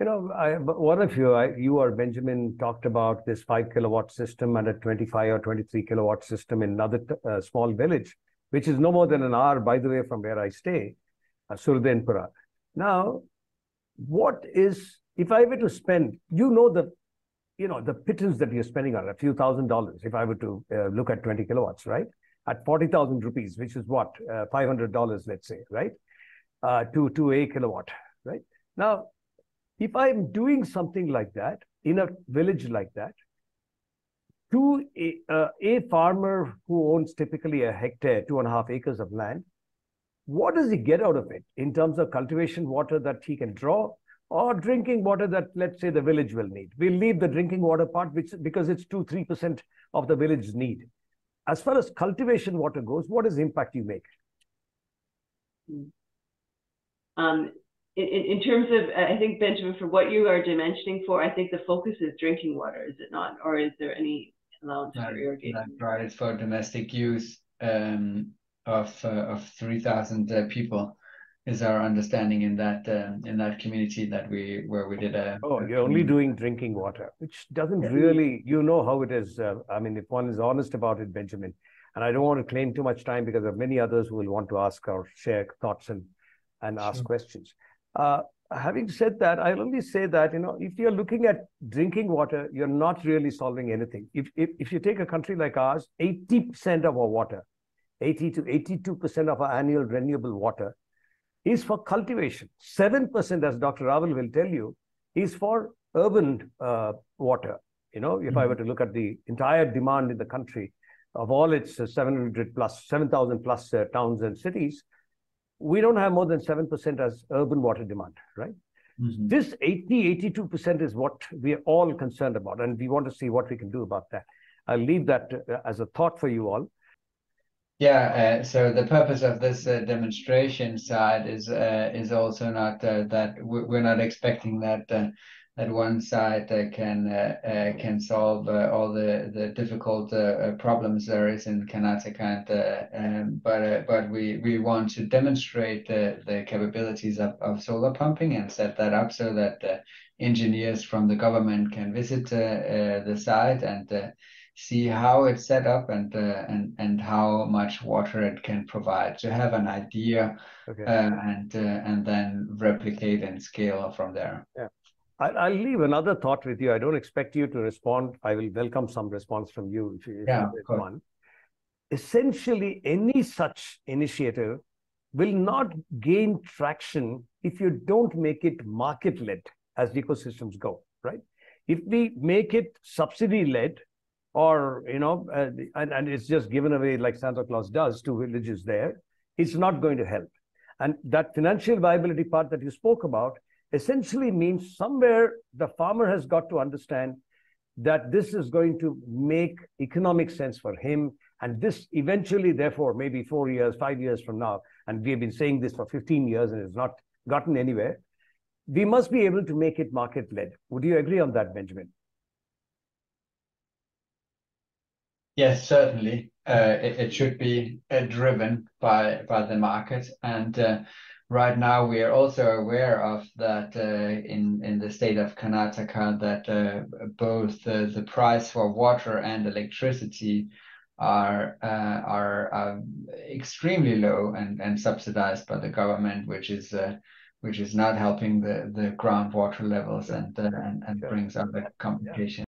One of you or Benjamin talked about this 5 kilowatt system and a 25 or 23 kilowatt system in another small village, which is no more than an hour, by the way, from where I stay, Surdenpura. Now, if I were to spend, the pittance that you're spending on a few $1,000s, if I were to look at 20 kilowatts, right? At 40,000 rupees, which is what, $500, let's say, right? To a kilowatt, right? Now, if I'm doing something like that in a village like that, to a farmer who owns typically a hectare, 2.5 acres of land, what does he get out of it in terms of cultivation water that he can draw or drinking water that, let's say, the village will need? We'll leave the drinking water part because it's 2-3% of the village's need. As far as cultivation water goes, what is the impact you make? In terms of, I think, Benjamin, for what you are dimensioning for, I think the focus is drinking water, is it not? Or is there any allowance for irrigation? That's right. It's for domestic use of 3,000 people, is our understanding in that community where we did a. Oh, you're only doing drinking water, which doesn't really, how it is. I mean, if one is honest about it, Benjamin, and I don't want to claim too much time because there are many others who will want to ask or share thoughts and ask questions. Having said that, I'll only say that, if you're looking at drinking water, you're not really solving anything. If you take a country like ours, 80% of our water, 80 to 82% of our annual renewable water is for cultivation. 7%, as Dr. Raval will tell you, is for urban water. If I were to look at the entire demand in the country of all its 7,000 plus towns and cities, we don't have more than 7% as urban water demand, right? This 82% is what we are all concerned about, and we want to see what we can do about that. I'll leave that as a thought for you all. Yeah, so the purpose of this demonstration side is also not that we're not expecting that one side can solve all the difficult problems there is in Karnataka, but we want to demonstrate the capabilities of solar pumping and set that up so that engineers from the government can visit the site and see how it's set up and how much water it can provide, to have an idea, and then replicate and scale from there. Yeah. I'll leave another thought with you. I don't expect you to respond. I will welcome some response from you if you have one. Essentially, any such initiative will not gain traction if you don't make it market-led as ecosystems go, right? If we make it subsidy-led, or, and it's just given away like Santa Claus does to villages there, it's not going to help. And that financial viability part that you spoke about essentially means somewhere the farmer has got to understand that this is going to make economic sense for him. And this eventually, therefore, maybe 4 years, 5 years from now, and we have been saying this for 15 years and it's not gotten anywhere, we must be able to make it market-led. Would you agree on that, Benjamin? Yes, certainly. It should be driven by the market. And right now, we are also aware of that in the state of Karnataka, that both the price for water and electricity are extremely low and subsidized by the government, which is not helping the groundwater levels and brings other complications.